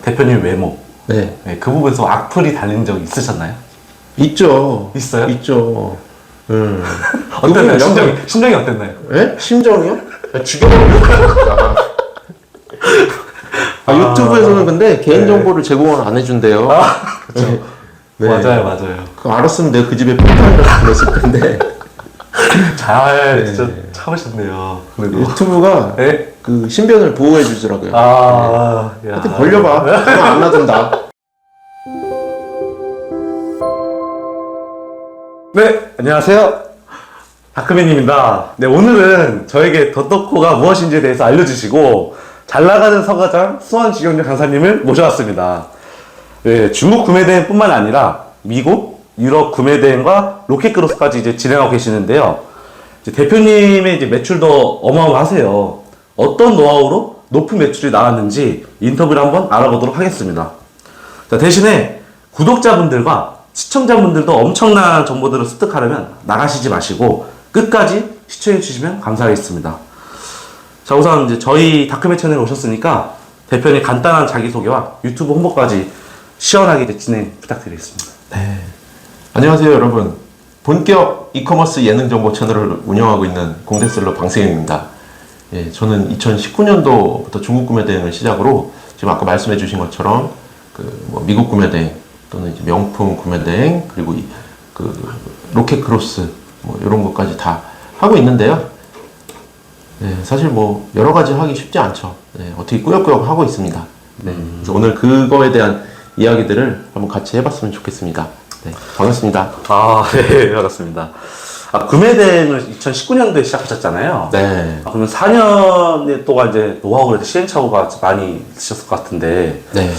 대표님 외모. 네. 네, 그 부분에서 악플이 달린 적 있으셨나요? 있죠. 있어요? 있죠. 어땠나요? 심정이 어땠나요? 예? 심정이요? 죽여버리고. 유튜브에서는 근데 개인정보를 제공을 안 해준대요. 그렇죠. 네. 맞아요. 그거 알았으면 내가 그 집에 폭탄이라도 보냈을 텐데. 잘 진짜 참으셨네요. 그래도 유튜브가 네? 그 신변을 보호해 주더라고요. 하여튼 벌려봐. 그냥 안 놔둔다. 네, 안녕하세요. 다크맨님입니다. 네, 오늘은 저에게 더덕코가 무엇인지에 대해서 알려주시고 잘 나가는 서가장 수원직영역 강사님을 모셔왔습니다. 네, 중국 구매대행뿐만 아니라 미국, 유럽 구매대행과 로켓크로스까지 이제 진행하고 계시는데요. 이제 대표님의 이제 매출도 어마어마하세요. 어떤 노하우로 높은 매출이 나왔는지 인터뷰를 한번 알아보도록 하겠습니다. 자, 대신에 구독자분들과 시청자분들도 엄청난 정보들을 습득하려면 나가시지 마시고 끝까지 시청해 주시면 감사하겠습니다. 자, 우선 이제 저희 다크맨 채널에 오셨으니까 대표님 간단한 자기소개와 유튜브 홍보까지 시원하게 이제 진행 부탁드리겠습니다. 네. 안녕하세요, 여러분. 본격 이커머스 예능 정보 채널을 운영하고 있는 공대슬러 방승현입니다. 예, 저는 2019년도부터 중국 구매 대행을 시작으로 지금 아까 말씀해 주신 것처럼 미국 구매 대행 또는 이제 명품 구매 대행 그리고 로켓 크로스 이런 것까지 다 하고 있는데요. 네, 사실 여러 가지 하기 쉽지 않죠. 네, 어떻게 꾸역꾸역 하고 있습니다. 네, 그래서 오늘 그거에 대한 이야기들을 한번 같이 해봤으면 좋겠습니다. 네, 반갑습니다. 네, 반갑습니다. 구매대행을 2019년도에 시작하셨잖아요. 네. 그러면 4년 동안 이제 노하우를 시행착오가 많이 있으셨을 것 같은데. 네.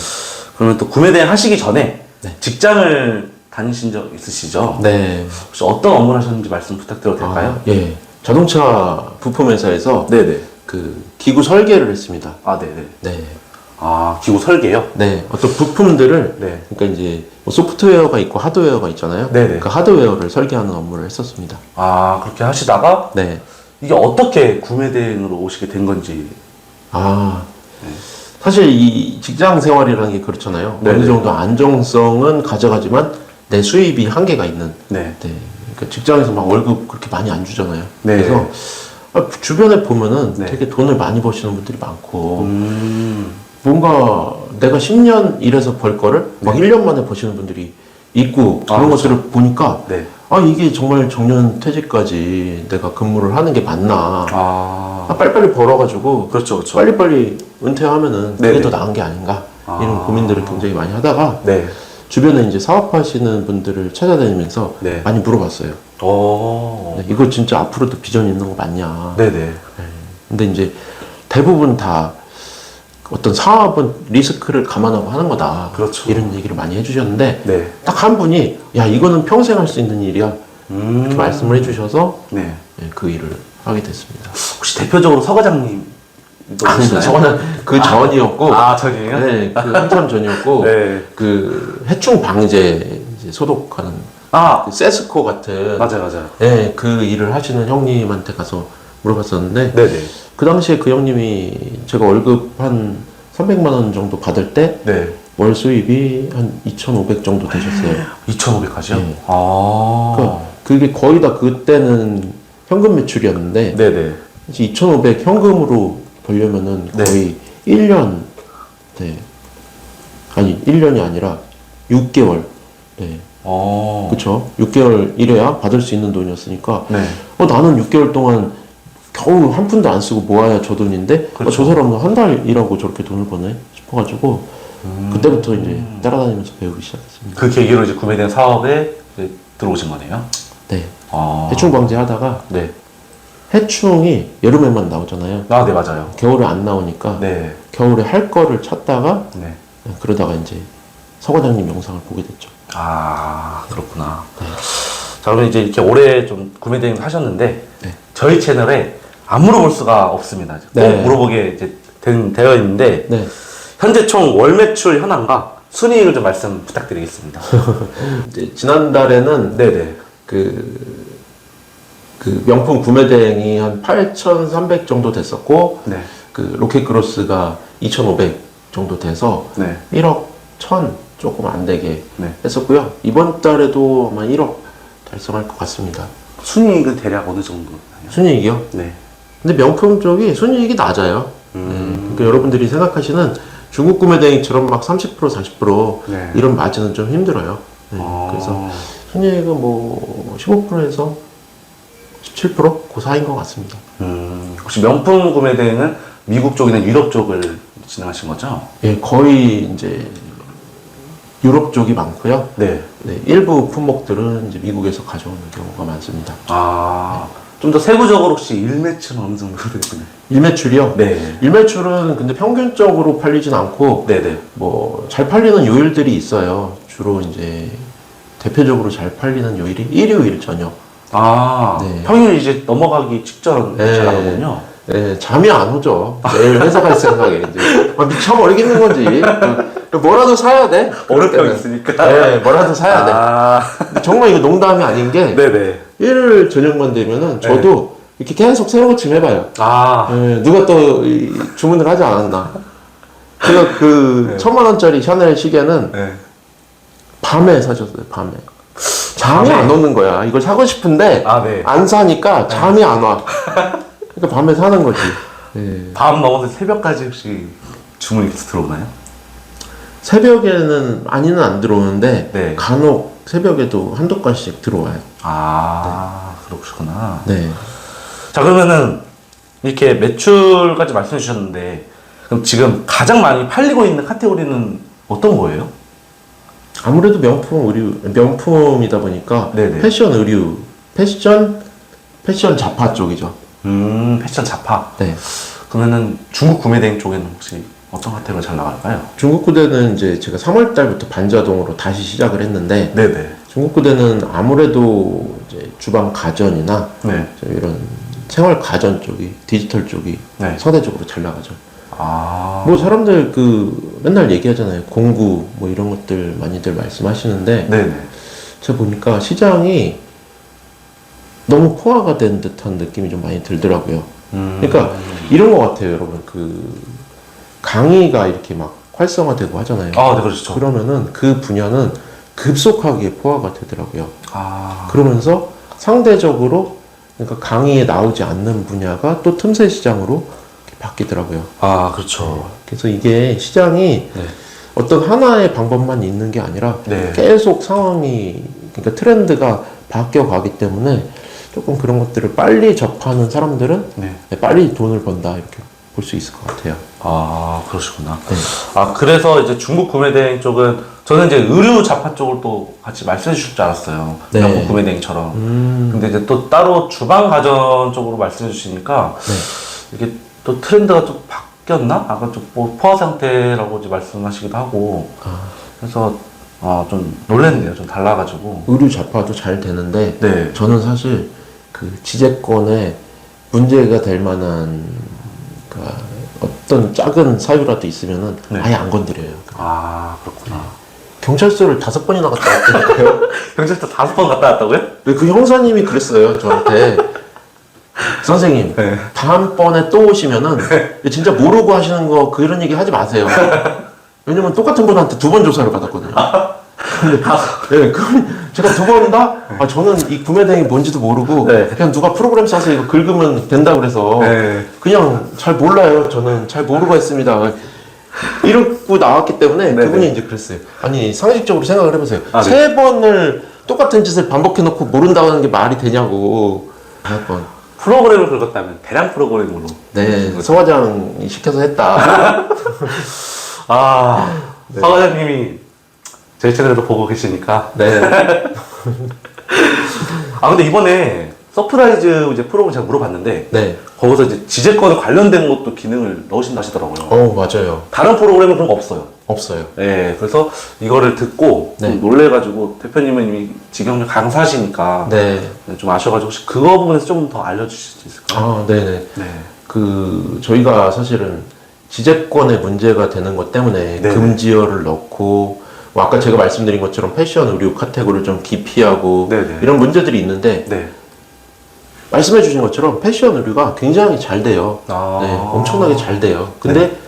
그러면 또 구매대행 하시기 전에 네. 직장을 다니신 적 있으시죠? 네. 혹시 어떤 업무를 하셨는지 말씀 부탁드려도 될까요? 예. 자동차 부품 회사에서 네네. 기구 설계를 했습니다. 네네. 네. 기구 설계요? 네. 어떤 부품들을 네. 그러니까 이제 소프트웨어가 있고 하드웨어가 있잖아요. 네네. 그 하드웨어를 설계하는 업무를 했었습니다. 그렇게 하시다가 네. 이게 어떻게 구매대행으로 오시게 된 건지. 네. 사실 이 직장 생활이라는 게 그렇잖아요. 네네. 어느 정도 안정성은 가져가지만 내 수입이 한계가 있는. 네. 그러니까 직장에서 막 월급 그렇게 많이 안 주잖아요. 네. 그래서 주변에 보면은 네. 되게 돈을 많이 버시는 분들이 많고 뭔가 내가 10년 일해서 벌 거를 막 1년 만에 버시는 분들이 있고 그런 그렇죠. 것들을 보니까 네. 이게 정말 정년 퇴직까지 내가 근무를 하는 게 맞나. 빨리빨리 벌어가지고 그렇죠. 빨리빨리 은퇴하면은 그게 네네. 더 나은 게 아닌가 이런 고민들을 굉장히 많이 하다가 네. 주변에 이제 사업하시는 분들을 찾아다니면서 네. 많이 물어봤어요. 네, 이거 진짜 앞으로도 비전 있는 거 맞냐. 네네. 근데 이제 대부분 다 어떤 사업은 리스크를 감안하고 하는 거다. 그렇죠. 이런 얘기를 많이 해주셨는데 네. 딱 한 분이 야 이거는 평생 할 수 있는 일이야. 이렇게 말씀을 해주셔서 네. 그 일을 하게 됐습니다. 혹시 대표적으로 서 과장님 아니요, 저는 그 전이었고. 전이에요? 네, 그 한참 전이었고. 네. 그 해충 방제 이제 소독하는 그 세스코 같은. 맞아요. 네, 그 일을 하시는 형님한테 가서 물어봤었는데. 네네. 그 당시에 그 형님이 제가 월급 한 300만 원 정도 받을 때. 네. 월 수입이 한 2,500 정도 되셨어요. 2,500까지요? 네. 그러니까 그게 거의 다 그때는 현금 매출이었는데. 네네. 2,500 현금으로 벌려면은 거의 1년, 네. 아니, 1년이 아니라 6개월. 네. 그쵸? 6개월 일해야 받을 수 있는 돈이었으니까. 네. 나는 6개월 동안 겨우 한 푼도 안 쓰고 모아야 저 돈인데, 그렇죠. 저 사람은 한 달 일하고 저렇게 돈을 버네? 싶어가지고, 그때부터 이제 따라다니면서 배우기 시작했습니다. 그 계기로 이제 구매된 사업에 이제 들어오신 거네요? 네. 해충 방제 하다가, 네. 해충이 여름에만 나오잖아요. 네, 맞아요. 겨울에 안 나오니까, 네. 겨울에 할 거를 찾다가, 네. 그러다가 이제 서 과장님 영상을 보게 됐죠. 그렇구나. 네. 자, 그럼 이제 이렇게 오래 좀 구매 대행 하셨는데, 네. 저희 채널에 안 물어볼 수가 없습니다. 꼭 네. 물어보게 이제 되어 있는데, 네. 현재 총 월 매출 현황과 순이익을 좀 말씀 부탁드리겠습니다. 이제 지난달에는 네네. 그 명품 구매 대행이 한 8,300 정도 됐었고, 네. 그 로켓 크로스가 2,500 정도 돼서 네. 1억 1천 조금 안 되게 네. 했었고요. 이번 달에도 아마 1억 달성할 것 같습니다. 순이익은 대략 어느 정도? 순이익이요? 네. 근데 명품 쪽이 순이익이 낮아요. 그러니까 여러분들이 생각하시는 중국 구매 대행처럼 막 30% 40% 네. 이런 마진은 좀 힘들어요. 그래서 순이익은 뭐 15%에서 17% 그 사이인 것 같습니다. 혹시 명품 구매 대행은 미국 쪽이나 유럽 쪽을 진행하신 거죠? 예, 거의 이제 유럽 쪽이 많고요. 네. 네, 일부 품목들은 이제 미국에서 가져오는 경우가 많습니다. 좀 더 세부적으로 혹시 일매출은 어느 정도 되나요? 일매출이요? 네. 일매출은 근데 평균적으로 팔리진 않고 네네. 뭐 잘 팔리는 요일들이 있어요. 주로 이제 대표적으로 잘 팔리는 요일이 일요일 저녁. 네. 평일 이제 넘어가기 직전 네. 잘 나가군요. 네, 잠이 안 오죠. 매일 회사 갈 생각에 이제 미쳐버리겠는 거지. 뭐라도 사야 돼. 월요병 있으니까. 네, 뭐라도 사야 돼. 근데 정말 이거 농담이 아닌 게 네네. 일요일 저녁만 되면은 저도 이렇게 계속 새로 고침해봐요. 네, 누가 또 주문을 하지 않았나. 제가 그 1,000만 원짜리 샤넬 시계는 밤에 사줬어요. 밤에. 잠이 안 오는 거야. 이걸 사고 싶은데 네. 안 사니까 잠이 안 와. 그러니까 밤에 사는 거지. 네. 밤 넘어서 새벽까지 혹시 주문이 계속 들어오나요? 새벽에는 많이는 안 들어오는데 네. 간혹 새벽에도 한두 건씩 들어와요. 그렇구나. 네. 자, 그러면은 이렇게 매출까지 말씀해 주셨는데 그럼 지금 가장 많이 팔리고 있는 카테고리는 어떤 거예요? 아무래도 명품 의류, 명품이다 보니까 네네. 패션 의류, 패션 자파 쪽이죠. 패션 자파. 네. 그러면은 중국 구매 대행 쪽에는 혹시 어떤 카테고리가 잘 나갈까요? 중국 구대는 이제 제가 3월 달부터 반자동으로 다시 시작을 했는데 네네. 중국 구대는 아무래도 이제 주방 가전이나 네. 이런 생활 가전 쪽이 디지털 쪽이 네. 선회적으로 잘 나가죠. 뭐 사람들 맨날 얘기하잖아요. 공구 뭐 이런 것들 많이들 말씀하시는데 네네. 제가 보니까 시장이 너무 포화가 된 듯한 느낌이 좀 많이 들더라고요. 그러니까 이런 것 같아요, 여러분. 강의가 이렇게 막 활성화되고 하잖아요. 네, 그렇죠. 그러면은 그 분야는 급속하게 포화가 되더라고요. 그러면서 상대적으로 그러니까 강의에 나오지 않는 분야가 또 틈새 시장으로 바뀌더라고요. 그렇죠. 그래서 이게 시장이 어떤 하나의 방법만 있는 게 아니라 계속 상황이, 그러니까 트렌드가 바뀌어 가기 때문에 조금 그런 것들을 빨리 접하는 사람들은 빨리 돈을 번다 이렇게 볼 수 있을 것 같아요. 그러시구나. 그래서 이제 중국 구매 대행 쪽은 저는 이제 의류 자파 쪽을 또 같이 말씀해 주실 줄 알았어요. 명품 구매 대행처럼. 근데 이제 또 따로 주방 가전 쪽으로 말씀해 주시니까 이게 또 트렌드가 좀 바뀌었나? 아까 좀 포화 상태라고 이제 말씀하시기도 하고. 그래서 좀 놀랐네요. 좀 달라가지고. 의류 자파도 잘 되는데 네. 저는 사실 그 지재권에 문제가 될 만한 어떤 작은 사유라도 있으면은 아예 안 건드려요. 그렇구나. 경찰서를 5번이나 갔다 왔다니까요. 경찰서 5번 갔다 왔다고요? 그 형사님이 그랬어요, 저한테. 선생님, 다음번에 또 오시면은 진짜 모르고 하시는 거 그런 얘기 하지 마세요. 왜냐면 똑같은 분한테 2번 조사를 받았거든요. 근데 그럼 제가 2번 다 저는 이 구매 대행이 뭔지도 모르고 그냥 누가 프로그램 써서 이거 긁으면 된다 그래서 그냥 잘 몰라요. 저는 잘 모르고 했습니다. 이러고 나왔기 때문에 그분이 이제 그랬어요. 아니 상식적으로 생각을 해보세요. 3번을 똑같은 짓을 반복해놓고 모른다고 하는 게 말이 되냐고. 4번. 프로그램을 긁었다면 대량 프로그램으로. 서과장이 시켜서 했다. 서 과장님이 제 채널도 보고 계시니까. 근데 이번에 서프라이즈 이제 프로그램 제가 물어봤는데 거기서 이제 지재권 관련된 것도 기능을 넣으신다 하시더라고요. 맞아요. 다른 프로그램은 그런 거 없어요. 없어요. 그래서 이거를 듣고 좀 놀래가지고 대표님은 이미 직영역 강사시니까 좀 아셔가지고 혹시 그거 부분에서 좀 더 알려주실 수 있을까요? 저희가 사실은 지재권의 문제가 되는 것 때문에 금지어를 넣고 아까 제가 말씀드린 것처럼 패션 의류 카테고리를 좀 기피하고 이런 문제들이 있는데 말씀해 주신 것처럼 패션 의류가 굉장히 잘 돼요. 엄청나게 잘 돼요. 근데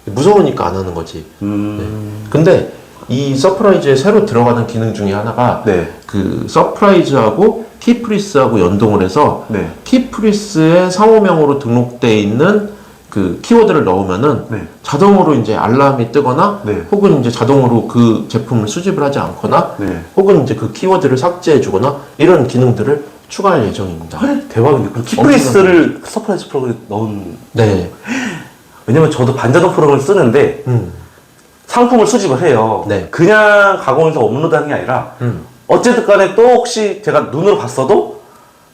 무서우니까 안 하는 거지. 근데 이 서프라이즈에 새로 들어가는 기능 중에 하나가 네. 그 서프라이즈하고 키프리스하고 연동을 해서 네. 키프리스의 상호명으로 등록되어 있는 그 키워드를 넣으면은 네. 자동으로 이제 알람이 뜨거나 네. 혹은 이제 자동으로 그 제품을 수집을 하지 않거나 네. 혹은 이제 그 키워드를 삭제해 주거나 이런 기능들을 추가할 예정입니다. 대박인데. 그럼 키프리스를 서프라이즈 프로그램에 넣은. 네. 왜냐면 저도 반자동 프로그램을 쓰는데 상품을 수집을 해요. 네. 그냥 가공해서 업로드하는 게 아니라 어쨌든 간에 또 혹시 제가 눈으로 봤어도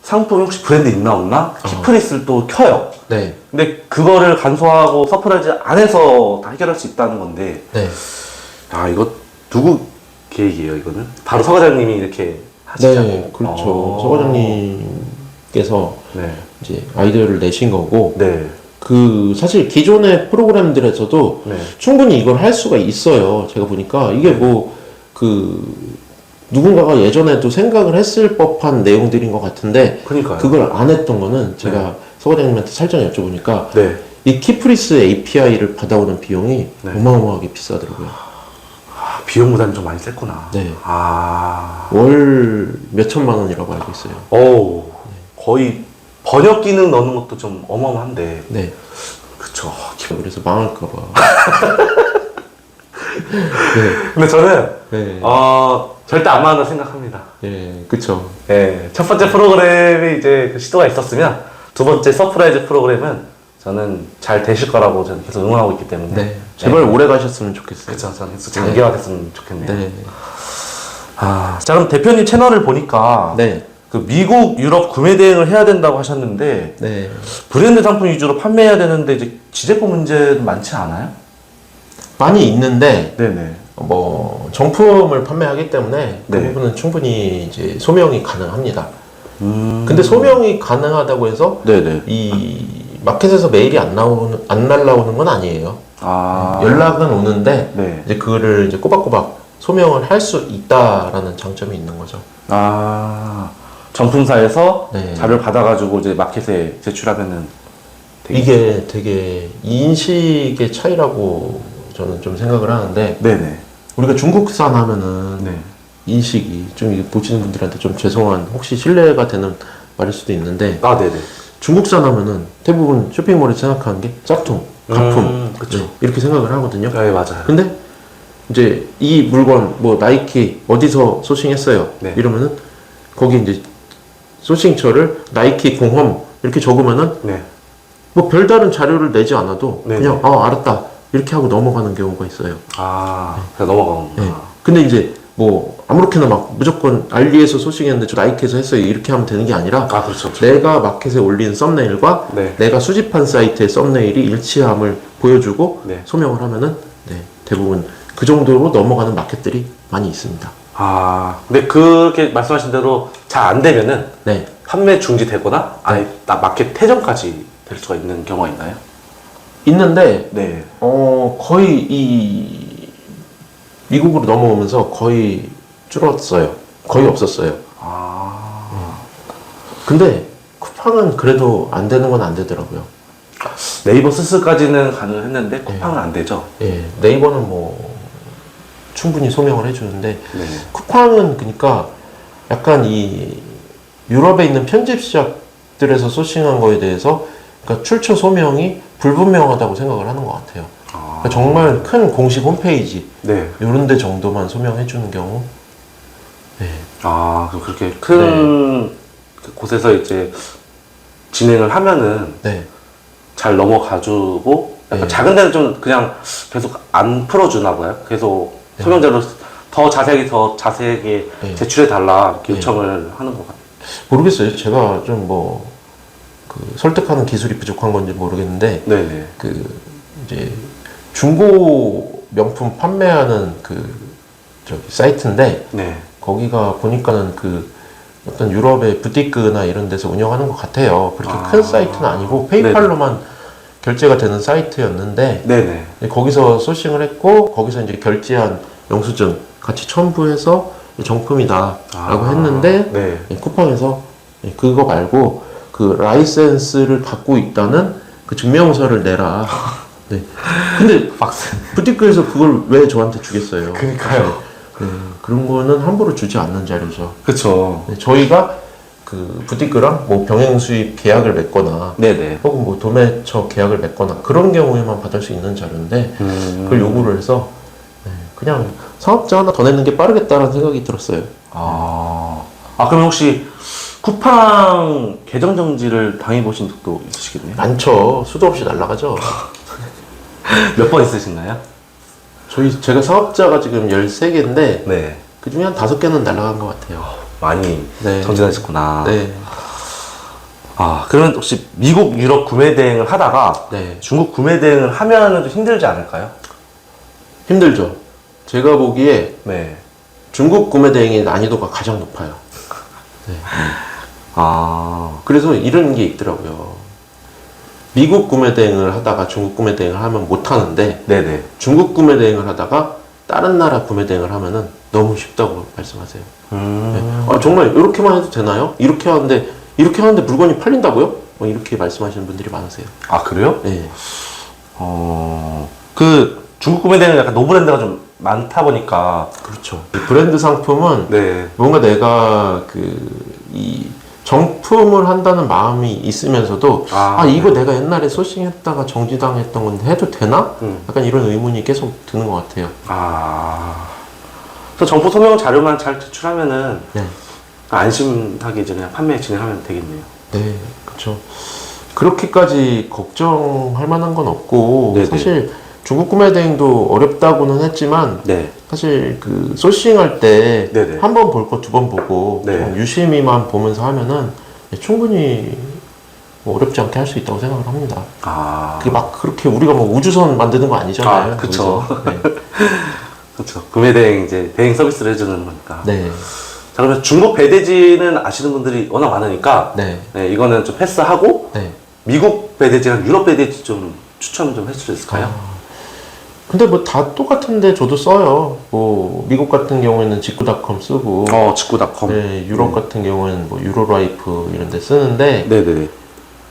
상품이 혹시 브랜드 있나 없나 키프리스를 또 켜요. 네. 근데 그거를 간소화하고 서프라이즈 안에서 다 해결할 수 있다는 건데 네. 아 이거 누구 계획이에요 이거는? 바로 서 과장님이 이렇게 하시자고. 네. 그렇죠. 서 과장님께서 네. 이제 아이디어를 내신 거고 네. 그 사실 기존의 프로그램들에서도 네. 충분히 이걸 할 수가 있어요. 제가 보니까 이게 뭐 그 누군가가 예전에도 생각을 했을 법한 내용들인 것 같은데 그러니까요. 그걸 안 했던 거는 제가 서 과장님한테 살짝 여쭤보니까 네. 이 키프리스 API를 받아오는 비용이 네. 어마어마하게 비싸더라고요. 아, 비용 부담이 좀 많이 셌구나. 네. 아. 월 몇천만 원이라고 알고 있어요. 오. 거의 번역 기능 넣는 것도 좀 어마어마한데. 네. 그쵸. 그래서 망할까봐. 근데 저는 네. 절대 안 망한다 생각합니다. 네. 그쵸. 네, 첫 번째 프로그램이 이제 그 시도가 있었으면 두 번째 서프라이즈 프로그램은 저는 잘 되실 거라고 저는 계속 응원하고 있기 때문에. 네. 제발 오래 가셨으면 좋겠어요. 그쵸. 저는 계속 장기화됐으면 좋겠네요. 네. 아, 자 그럼 대표님 채널을 보니까 네. 그 미국, 유럽 구매 대행을 해야 된다고 하셨는데 네. 브랜드 상품 위주로 판매해야 되는데 이제 지재권 문제는 많지 않아요? 많이 있는데 네네. 뭐 정품을 판매하기 때문에 그 네. 부분은 충분히 이제 소명이 가능합니다. 근데 소명이 가능하다고 해서 네네. 이 마켓에서 메일이 안 날라오는 건 아니에요. 아. 연락은 오는데 네. 이제 그거를 이제 꼬박꼬박 소명을 할 수 있다라는 장점이 있는 거죠. 아. 정품사에서 네. 자료를 받아가지고 이제 마켓에 제출하면은 이게 되게 인식의 차이라고 저는 좀 생각을 하는데 네네. 우리가 중국산 하면은 네. 인식이 좀 이게 보시는 분들한테 좀 죄송한 혹시 신뢰가 되는 말일 수도 있는데 아, 네네. 중국산 하면은 대부분 쇼핑몰에서 생각하는 게 짝퉁, 가품 그쵸. 네, 이렇게 생각을 하거든요. 네, 맞아요. 근데 이제 이 물건 뭐 나이키 어디서 소싱했어요 네. 이러면은 거기 이제 소싱처를 나이키 공홈 이렇게 적으면은 네. 뭐 별다른 자료를 내지 않아도 네네. 그냥 알았다 이렇게 하고 넘어가는 경우가 있어요. 아, 그냥 넘어가는구나. 네. 근데 이제 뭐 아무렇게나 막 무조건 알리에서 소싱했는데 저 나이키에서 했어요 이렇게 하면 되는 게 아니라 아, 그렇죠. 내가 마켓에 올린 썸네일과 네. 내가 수집한 사이트의 썸네일이 일치함을 보여주고 네. 소명을 하면은 네, 대부분 그 정도로 넘어가는 마켓들이 많이 있습니다. 아, 근데 그렇게 말씀하신 대로 잘 안 되면은 네. 판매 중지되거나 아예 나 마켓 퇴전까지 될 수가 있는 경우가 있나요? 있는데 네. 거의 이 미국으로 넘어오면서 거의 줄었어요. 거의 없었어요. 아, 근데 쿠팡은 그래도 안 되는 건 안 되더라고요. 네이버 스스까지는 가능했는데 쿠팡은 안 되죠. 예, 네이버는 뭐 충분히 소명을 해주는데 네. 쿠팡은 그러니까 약간 이 유럽에 있는 편집샵들에서 소싱한 거에 대해서 그러니까 출처 소명이 불분명하다고 생각을 하는 것 같아요. 그러니까 정말 큰 공식 홈페이지 네. 이런 데 정도만 소명해 주는 경우. 네. 아, 그럼 그렇게 큰 그 곳에서 이제 진행을 하면은 네. 잘 넘어가주고 약간 네. 작은 데는 좀 그냥 계속 안 풀어주나 봐요. 계속 소명자료 더 자세하게 네. 제출해 달라 이렇게 네. 요청을 하는 것 같아요. 모르겠어요. 제가 좀 뭐 그 설득하는 기술이 부족한 건지 모르겠는데 네네. 그 이제 중고 명품 판매하는 그 저기 사이트인데 네. 거기가 보니까는 그 어떤 유럽의 부티크나 이런 데서 운영하는 것 같아요. 그렇게 큰 사이트는 아니고 페이팔로만 결제가 되는 사이트였는데 네네. 거기서 소싱을 했고 거기서 이제 결제한 영수증 같이 첨부해서 정품이다라고 했는데 네. 쿠팡에서 그거 말고 그 라이센스를 갖고 있다는 그 증명서를 내라 네. 근데 박스. 부티크에서 그걸 왜 저한테 주겠어요? 그러니까요. 네, 그런 거는 함부로 주지 않는 자료죠. 그쵸. 네, 저희가 그 부티크랑 뭐 병행 수입 계약을 맺거나 네네. 혹은 뭐 도매처 계약을 맺거나 그런 경우에만 받을 수 있는 자료인데 그걸 요구를 해서 네, 그냥 사업자 하나 더 내는 게 빠르겠다라는 생각이 들었어요. 그럼 혹시 쿠팡 계정 정지를 당해보신 적도 있으시겠네요? 많죠. 수도 없이 날아가죠. 몇 번 있으신가요? 제가 사업자가 지금 13개인데 네. 그 중에 한 5개는 날아간 것 같아요. 많이 네. 정지하셨구나. 네. 그러면 혹시 미국, 유럽 구매 대행을 하다가 네. 중국 구매 대행을 하면은 좀 힘들지 않을까요? 힘들죠. 제가 보기에 네. 중국 구매 대행의 난이도가 가장 높아요. 네. 그래서 이런 게 있더라고요. 미국 구매 대행을 하다가 중국 구매 대행을 하면 못 하는데 네네. 중국 구매 대행을 하다가 다른 나라 구매 대행을 하면은 너무 쉽다고 말씀하세요. 네. 정말 이렇게만 해도 되나요? 이렇게 하는데 물건이 팔린다고요? 뭐 이렇게 말씀하시는 분들이 많으세요. 그래요? 네. 그 중국 구매 대행은 약간 노브랜드가 좀 많다 보니까. 그렇죠. 이 브랜드 상품은 네. 뭔가 내가 이 정품을 한다는 마음이 있으면서도 이거 내가 옛날에 소싱했다가 정지당했던 건데 해도 되나? 약간 이런 의문이 계속 드는 것 같아요. 그래서 정보 설명 자료만 잘 제출하면은 네. 안심하게 이제 그냥 판매 진행하면 되겠네요. 네, 그렇죠. 그렇게까지 걱정할 만한 건 없고 네네. 사실 중국 구매 대행도 어렵다고는 했지만 네. 사실 그 소싱할 때 네네. 한 번 볼 거 두 번 보고 네. 좀 유심히만 보면서 하면은 충분히 뭐 어렵지 않게 할 수 있다고 생각을 합니다. 그게 막 그렇게 우리가 뭐 우주선 만드는 거 아니잖아요. 그쵸. 거기서. 네. 그렇죠. 구매 대행 이제 대행 서비스를 해주는 거니까. 네. 자, 그러면 중국 배대지는 아시는 분들이 워낙 많으니까 네. 이거는 좀 패스하고 네. 미국 배대지랑 유럽 배대지 좀 추천 좀 해줄 수 있을까요? 근데 뭐 다 똑같은데 저도 써요. 뭐 미국 같은 경우에는 직구닷컴 쓰고 직구닷컴. 네, 유럽 같은 경우에는 뭐 유로라이프 이런 데 쓰는데 네네네.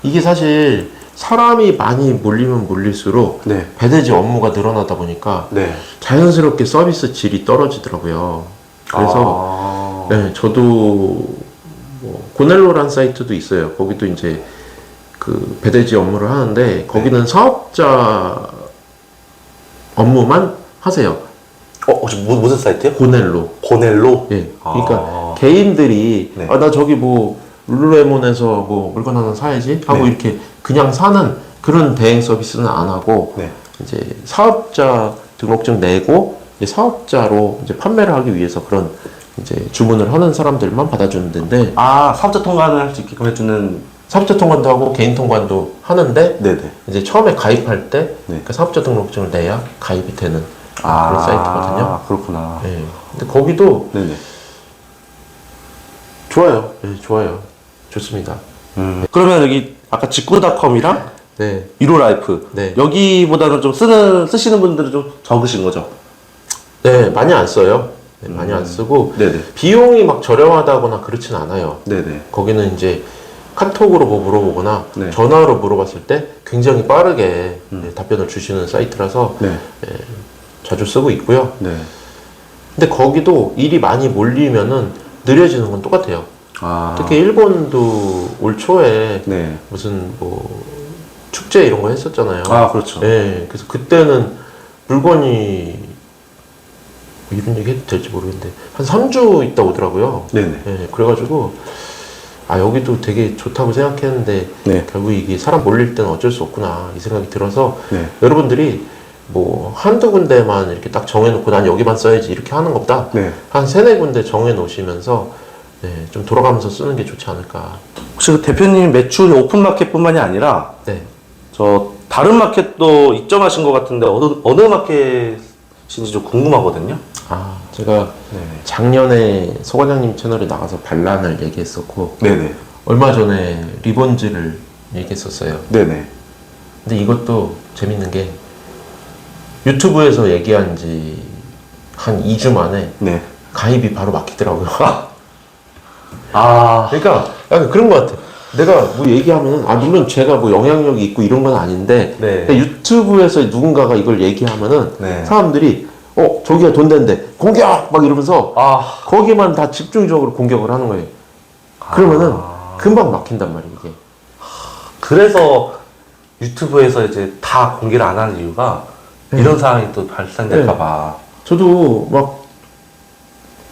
이게 사실 사람이 많이 몰리면 몰릴수록 네. 배대지 업무가 늘어나다 보니까 네. 자연스럽게 서비스 질이 떨어지더라고요. 그래서 네, 저도 뭐 고넬로란 사이트도 있어요. 거기도 이제 그 배대지 업무를 하는데 거기는 사업자 업무만 하세요. 혹시 무슨 사이트요? 고넬로. 고넬로? 예. 그러니까 개인들이 네. 나 저기 뭐 룰루레몬에서 뭐 물건 하나 사야지 하고 네. 이렇게 그냥 사는 그런 대행 서비스는 안 하고 네. 이제 사업자 등록증 내고 이제 사업자로 이제 판매를 하기 위해서 그런 이제 주문을 하는 사람들만 받아주는 데인데 사업자 통관을 할 수 있게끔 해주는. 사업자 통관도 하고 개인 통관도 하는데 네네. 이제 처음에 가입할 때 네. 그 사업자 등록증을 내야 가입이 되는 그런 사이트거든요. 그렇구나. 네. 근데 거기도 네네. 좋아요. 네, 좋아요. 좋습니다. 그러면 여기 아까 직구닷컴이랑 네. 유로라이프. 네. 여기보다는 좀 쓰시는 분들은 좀 적으신 거죠? 네, 많이 안 써요. 네, 많이 안 쓰고 네네. 비용이 막 저렴하다거나 그렇진 않아요. 네네. 거기는 이제 카톡으로 뭐 물어보거나 네. 전화로 물어봤을 때 굉장히 빠르게 답변을 주시는 사이트라서 네. 자주 쓰고 있고요. 네. 근데 거기도 일이 많이 몰리면은 느려지는 건 똑같아요. 특히 일본도 올 초에 네. 무슨 뭐 축제 이런 거 했었잖아요. 그렇죠. 네, 그래서 그때는 물건이 이런 얘기 해도 될지 모르겠는데 한 3주 있다 오더라고요. 네네. 네, 그래가지고 여기도 되게 좋다고 생각했는데 네. 결국 이게 사람 몰릴 때는 어쩔 수 없구나 이 생각이 들어서 네. 여러분들이 뭐 한두 군데만 이렇게 딱 정해놓고 난 여기만 써야지 이렇게 하는 것보다 네. 한 세네 군데 정해놓으시면서 네, 좀 돌아가면서 쓰는 게 좋지 않을까. 혹시 그 대표님 매출이 오픈마켓뿐만이 아니라 네. 저 다른 마켓도 입점하신 것 같은데 어느 마켓인지 좀 궁금하거든요. 제가 네. 작년에 서 과장님 채널에 나가서 반란을 얘기했었고 네네. 얼마 전에 리본즈를 얘기했었어요. 네네. 근데 이것도 재밌는 게 유튜브에서 얘기한 지 한 2주 만에 네. 가입이 바로 막히더라고요. 아. 그러니까 약간 그런 것 같아. 내가 뭐 얘기하면은, 물론 제가 뭐 영향력이 있고 이런 건 아닌데, 네. 근데 유튜브에서 누군가가 이걸 얘기하면은, 네. 사람들이, 저기가 돈 된대. 공격! 막 이러면서, 아, 거기만 다 집중적으로 공격을 하는 거예요. 그러면은, 금방 막힌단 말이에요, 이게. 그래서 유튜브에서 이제 다 공개를 안 하는 이유가 이런 상황이 또 발생될까봐. 저도 막,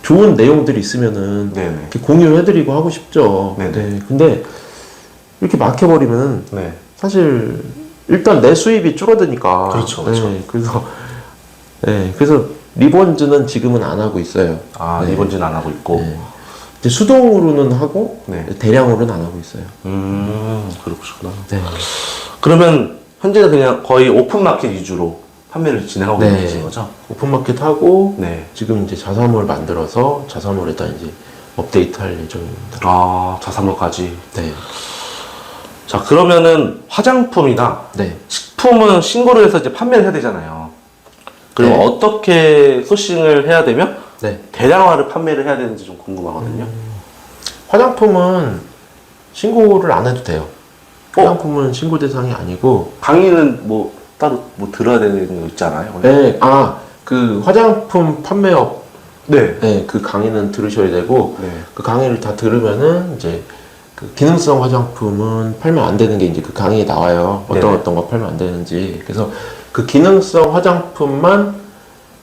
좋은 내용들이 있으면은, 네네. 이렇게 공유해드리고 하고 싶죠. 네네. 네. 근데, 이렇게 막혀버리면은, 네. 사실, 일단 내 수입이 줄어드니까. 그렇죠, 그렇죠. 네, 그래서 리본즈는 지금은 안 하고 있어요. 아, 네. 이번지는 안 하고 있고. 네. 이제 수동으로는 하고 네. 대량으로는 안 하고 있어요. 그렇구나. 네. 그러면 현재는 그냥 거의 오픈마켓 위주로 판매를 진행하고 네. 계신 거죠? 오픈마켓 하고 네. 지금 이제 자사몰 만들어서 자사몰에다 이제 업데이트할 예정입니다. 아, 자사몰까지. 네. 자, 그러면은 화장품이나 네. 식품은 신고를 해서 이제 판매를 해야 되잖아요. 그럼 네. 어떻게 소싱을 해야 되면 네. 대량화를 판매를 해야 되는지 좀 궁금하거든요. 화장품은 신고를 안 해도 돼요. 화장품은 신고 대상이 아니고. 강의는 뭐 따로 뭐 들어야 되는 거 있잖아요. 네. 그 화장품 판매업. 네. 네. 그 강의는 들으셔야 되고. 네. 그 강의를 다 들으면은 이제 그 기능성 화장품은 팔면 안 되는 게 이제 그 강의에 나와요. 네네. 어떤 거 팔면 안 되는지. 그래서 그 기능성 화장품만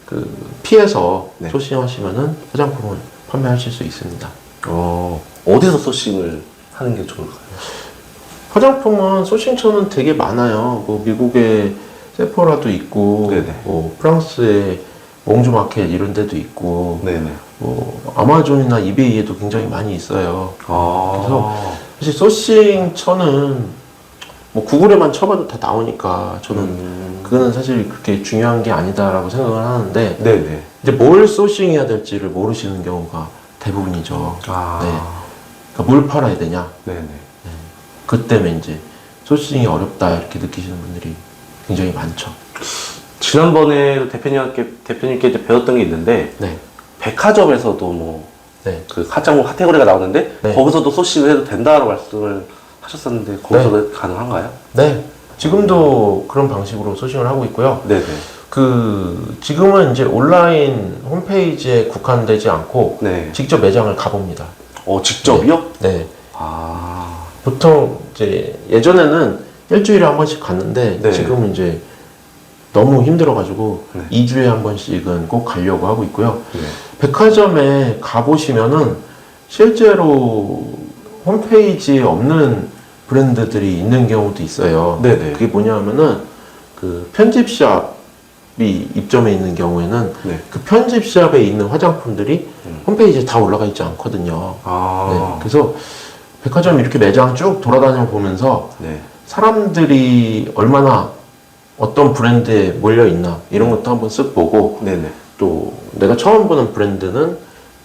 그 피해서 네. 소싱하시면은 화장품을 판매하실 수 있습니다. 어디서 소싱을 하는 게 좋을까요? 화장품은 소싱처는 되게 많아요. 뭐 미국에 세포라도 있고, 네네. 뭐 프랑스의 몽주마켓 이런 데도 있고, 네네. 뭐 아마존이나 이베이에도 굉장히 많이 있어요. 그래서 사실 소싱처는 뭐 구글에만 쳐봐도 다 나오니까 저는 그거는 사실 그렇게 중요한 게 아니다라고 생각을 하는데, 네네. 이제 뭘 소싱해야 될지를 모르시는 경우가 대부분이죠. 네. 그러니까 뭘 팔아야 되냐. 네네. 그 때문에 이제 소싱이 어렵다 이렇게 느끼시는 분들이 굉장히 많죠. 지난번에 대표님께 이제 배웠던 게 있는데 네. 백화점에서도 뭐 네. 그 화장품 카테고리가 나오는데 네. 거기서도 소싱을 해도 된다고 말씀을 하셨었는데 거기서도 가능한가요? 네. 지금도 그런 방식으로 소싱을 하고 있고요. 네네. 지금은 이제 온라인 홈페이지에 국한되지 않고 네. 직접 매장을 가봅니다. 직접이요? 네. 아. 보통 이제 예전에는 일주일에 한 번씩 갔는데 네. 지금은 이제 너무 힘들어가지고 네. 2주에 한 번씩은 꼭 가려고 하고 있고요. 네. 백화점에 가보시면은 실제로 홈페이지에 없는 브랜드들이 있는 경우도 있어요. 네네. 그게 뭐냐면은 그 편집샵이 입점해 있는 경우에는 네. 그 편집샵에 있는 화장품들이 홈페이지에 다 올라가 있지 않거든요. 네. 그래서 백화점 이렇게 매장 쭉 돌아다녀 보면서 네. 사람들이 얼마나 어떤 브랜드에 몰려 있나 이런 것도 한번 쓱 보고, 네네. 또 내가 처음 보는 브랜드는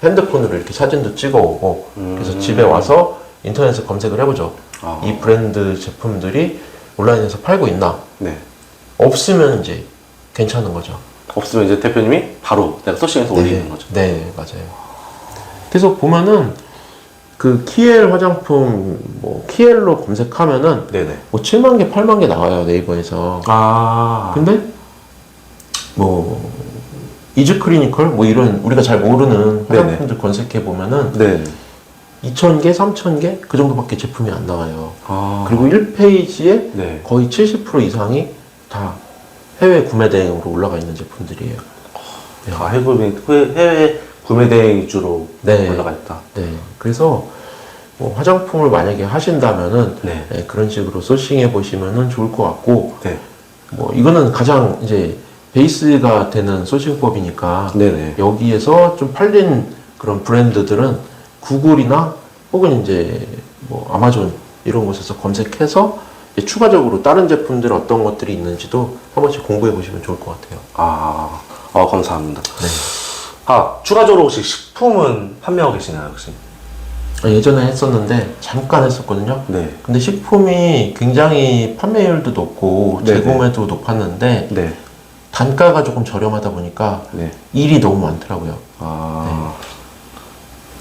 핸드폰으로 이렇게 사진도 찍어 오고, 그래서 집에 와서 인터넷에 검색을 해보죠. 이 브랜드 제품들이 온라인에서 팔고 있나? 네. 없으면 이제 괜찮은 거죠. 없으면 이제 대표님이 바로 내가 소싱해서 올리는 거죠. 네, 맞아요. 그래서 보면은 그 키엘 화장품 뭐 키엘로 검색하면은 네네. 뭐 7만 개, 8만 개 나와요, 네이버에서. 근데 뭐 이즈 클리니컬 뭐 이런 우리가 잘 모르는 화장품들 검색해 보면은 네. 2,000개, 3,000개 그 정도밖에 제품이 안 나와요. 그리고 그리고 1페이지에 네. 거의 70% 이상이 다 해외 구매 대행으로 올라가 있는 제품들이에요. 해외 구매 대행 위주로 네. 올라가 있다. 네. 그래서 뭐 화장품을 만약에 하신다면은 네. 네, 그런 식으로 소싱해 보시면은 좋을 것 같고, 네. 뭐 이거는 가장 이제 베이스가 되는 소싱법이니까 네네. 여기에서 좀 팔린 그런 브랜드들은 구글이나 혹은 이제 뭐 아마존 이런 곳에서 검색해서 이제 추가적으로 다른 제품들 어떤 것들이 있는지도 한 번씩 공부해 보시면 좋을 것 같아요. 감사합니다. 네. 추가적으로 혹시 식품은 판매하고 계시나요, 혹시? 예전에 했었는데 잠깐 했었거든요. 네. 근데 식품이 굉장히 판매율도 높고 네네. 재구매도 높았는데 네. 단가가 조금 저렴하다 보니까 네. 일이 너무 많더라고요.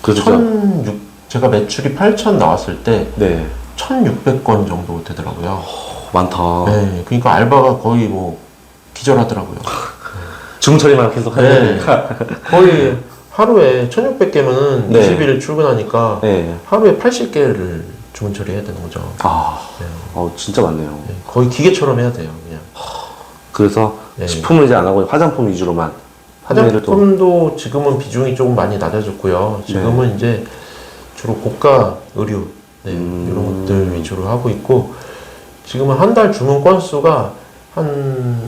그렇죠. 제가 매출이 8,000 나왔을 때 네. 1600건 정도 되더라고요. 많다. 네, 그러니까 알바가 거의 뭐 기절하더라고요. 주문 처리만 계속 네. 하니까. 거의 하루에 1600개면은 네. 20일 출근하니까 네. 하루에 80개를 주문 처리해야 되는 거죠. 아, 네. 진짜 많네요. 네, 거의 기계처럼 해야 돼요, 그냥. 그래서 네. 식품은 이제 안 하고 화장품 위주로만. 판매를 또- 화장품도 지금은 비중이 조금 많이 낮아졌고요. 지금은 이제 주로 고가 의류 이런 것들 위주로 하고 있고, 지금은 한 달 주문 건수가 한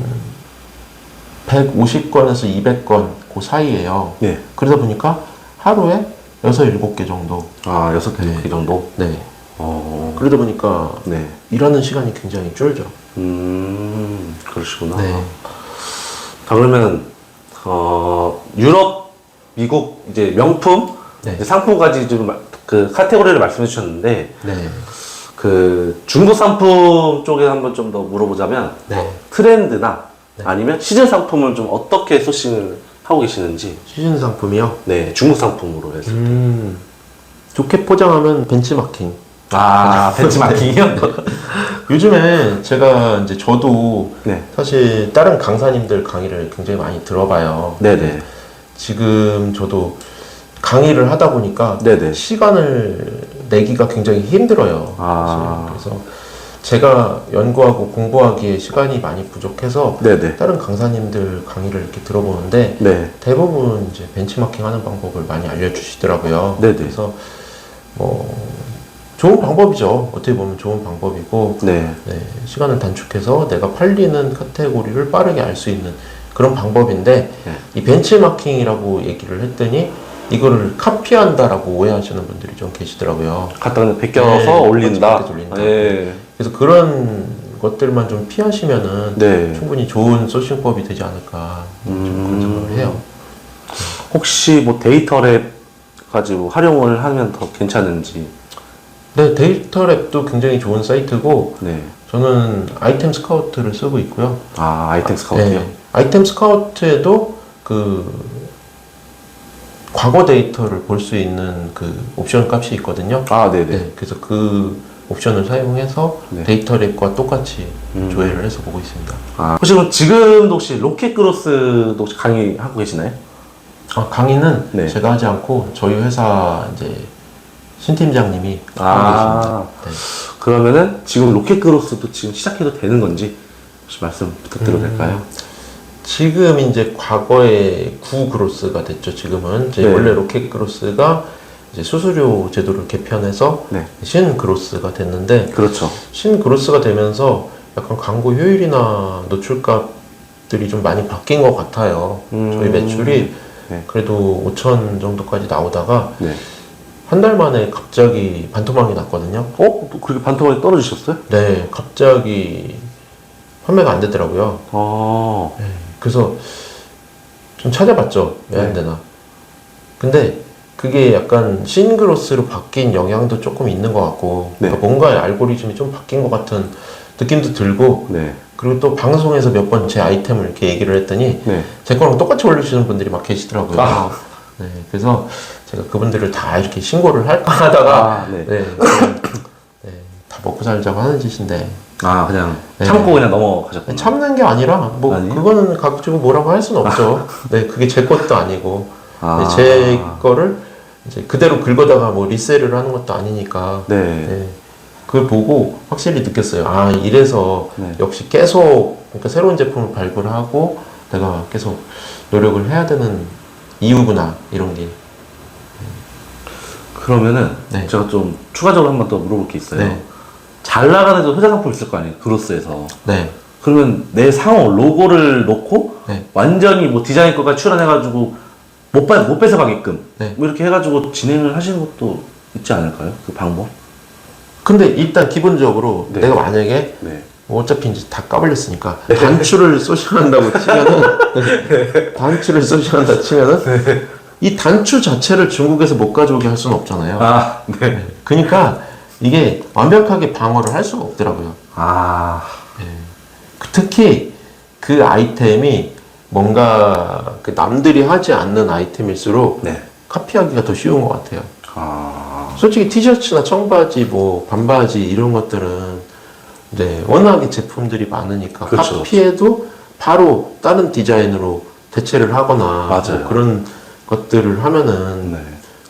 150건에서 200건 그 사이에요. 네. 그러다 보니까 하루에 6, 7개 정도. 아, 6개 네. 정도? 네. 어, 그러다 보니까 네. 일하는 시간이 굉장히 줄죠. 그러시구나. 네. 자, 그러면, 유럽, 미국, 이제 명품, 네. 이제 상품까지 좀 그 카테고리를 말씀해 주셨는데, 네. 그 중국 상품 쪽에 한번 좀 더 물어보자면, 네. 트렌드나 아니면 시즌 상품을 좀 어떻게 소싱을 하고 계시는지, 시즌 상품이요? 네, 중국 상품으로 해서. 좋게 포장하면 벤치마킹. 아, 벤치마킹이요? 요즘에 제가 이제 저도 네. 사실 다른 강사님들 강의를 굉장히 많이 들어봐요. 네네. 지금 저도 강의를 하다 보니까 네네. 시간을 내기가 굉장히 힘들어요. 아. 사실. 그래서 제가 연구하고 공부하기에 시간이 많이 부족해서 네네. 다른 강사님들 강의를 이렇게 들어보는데 네. 대부분 이제 벤치마킹 하는 방법을 많이 알려주시더라고요. 네네. 그래서 뭐 좋은 방법이죠. 어떻게 보면 좋은 방법이고 네. 네, 시간을 단축해서 내가 팔리는 카테고리를 빠르게 알 수 있는 그런 방법인데 네. 이 벤치마킹이라고 얘기를 했더니 이거를 카피한다라고 오해하시는 분들이 좀 계시더라고요. 갖다 그냥 베껴서 네, 올린다. 베껴서 올린다. 네. 그래서 그런 것들만 좀 피하시면은 네. 충분히 좋은 소싱법이 되지 않을까 좀 그런 생각을 해요. 혹시 뭐 데이터랩 가지고 활용을 하면 더 괜찮은지. 네, 데이터랩도 굉장히 좋은 사이트고 네. 저는 아이템 스카우트를 쓰고 있고요. 아, 아이템 스카우트요? 네, 아이템 스카우트에도 그 과거 데이터를 볼 수 있는 그 옵션 값이 있거든요. 아, 네네. 네, 그래서 그 옵션을 사용해서 네. 데이터랩과 똑같이 조회를 해서 보고 있습니다. 아, 혹시 그럼 지금도 혹시 로켓 그로스도 혹시 강의하고 계시나요? 강의는 네. 제가 하지 않고 저희 회사 이제 신 팀장님이 하고 아, 계십니다. 네. 그러면은 지금 로켓 그로스도 지금 시작해도 되는 건지 혹시 말씀 부탁드려도 될까요? 지금 이제 과거에 구 그로스가 됐죠. 지금은 이제 네. 원래 로켓 그로스가 이제 수수료 제도를 개편해서 네. 신 그로스가 됐는데 그렇죠. 신 그로스가 되면서 약간 광고 효율이나 노출값들이 좀 많이 바뀐 것 같아요. 저희 매출이 네. 그래도 5천 정도까지 나오다가 네. 한 달 만에 갑자기 반토막이 났거든요. 또 그렇게 반토막이 떨어지셨어요? 네, 갑자기 판매가 안 되더라고요. 아, 그래서 좀 찾아봤죠. 왜 안 네. 되나. 근데 그게 약간 싱그로스로 바뀐 영향도 조금 있는 것 같고, 네. 그러니까 뭔가 알고리즘이 좀 바뀐 것 같은 느낌도 들고, 네. 그리고 또 방송에서 몇 번 제 아이템을 이렇게 얘기를 했더니, 네. 제 거랑 똑같이 올려주시는 분들이 막 계시더라고요. 아. 네, 그래서 제가 그분들을 다 이렇게 신고를 할까 하다가, 아, 네. 그냥, 네, 다 먹고 살자고 하는 짓인데, 아, 그냥 네. 참고 그냥 넘어가셨구나. 참는 게 아니라 뭐 아니에요? 그거는 가지고 뭐라고 할 수는 없죠. 네, 그게 제 것도 아니고 아. 네, 제 거를 이제 그대로 긁어다가 뭐 리셀을 하는 것도 아니니까. 네. 네, 그걸 보고 확실히 느꼈어요. 아, 이래서 네. 역시 계속 그러니까 새로운 제품을 발굴하고 내가 계속 노력을 해야 되는 이유구나 이런 게. 그러면은 네. 제가 좀 추가적으로 한 번 더 물어볼 게 있어요. 네. 잘 나가는 효자 상품 있을 거 아니에요, 그로스에서. 네, 그러면 내 상호 로고를 놓고 네. 완전히 뭐 디자인 거가 출연해가지고 못 뺏어가게끔 네. 뭐 이렇게 해가지고 진행을 하시는 것도 있지 않을까요? 그 방법? 근데 일단 기본적으로 네. 내가 만약에 네. 뭐 어차피 이제 다 까발렸으니까 단추를 소싱한다고 치면은 단추를 소싱한다 치면은 이 단추 자체를 중국에서 못 가져오게 할 수는 없잖아요. 아, 네. 그러니까 이게 완벽하게 방어를 할 수가 없더라고요. 아, 특히 그 아이템이 뭔가 그 남들이 하지 않는 아이템일수록 네. 카피하기가 더 쉬운 것 같아요. 아, 솔직히 티셔츠나 청바지, 뭐 반바지 이런 것들은 네, 워낙에 제품들이 많으니까 그렇죠. 카피해도 바로 다른 디자인으로 대체를 하거나 맞아요. 뭐 그런 것들을 하면은 네.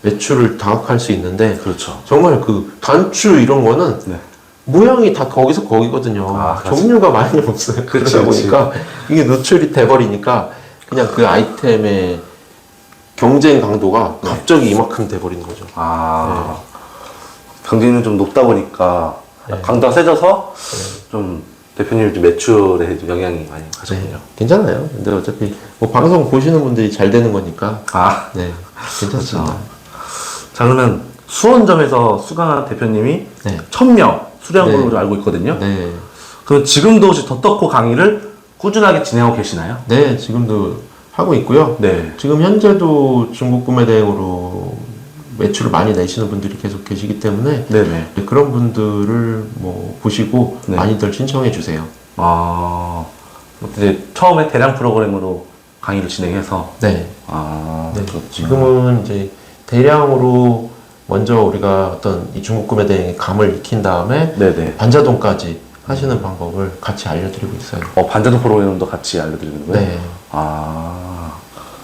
매출을 장악할 수 있는데 그렇죠. 정말 그 단추 이런 거는 네. 모양이 다 거기서 거기거든요. 아, 종류가 많이 없어요. 그치, 그러다 그치. 보니까 이게 노출이 돼버리니까 그냥 그 아이템의 경쟁 강도가 갑자기 이만큼 돼버리는 거죠. 아, 경쟁률이 좀 높다 보니까 강도가 세져서 좀 대표님 좀 매출에 좀 영향이 많이 가셨군요. 괜찮아요. 근데 어차피 뭐 방송 보시는 분들이 잘 되는 거니까 아, 네, 괜찮습니다. 자, 그러면 수원점에서 수강한 대표님이 네. 1000명 수료한 네. 걸로 알고 있거든요. 네, 그럼 지금도 혹시 더덕코 강의를 꾸준하게 진행하고 계시나요? 네, 지금도 하고 있고요. 네. 지금 현재도 중국 구매 대행으로 매출을 많이 내시는 분들이 계속 계시기 때문에 네네. 그런 분들을 뭐 보시고 네. 많이들 신청해 주세요. 아, 이제 처음에 대량 프로그램으로 강의를 진행해서. 네. 아, 네, 그렇구나. 지금은 이제 대량으로 먼저 우리가 어떤 이 중국 구매 대행의 감을 익힌 다음에 네네. 반자동까지 하시는 방법을 같이 알려드리고 있어요. 반자동 프로그램도 같이 알려드리는 거예요? 네. 아,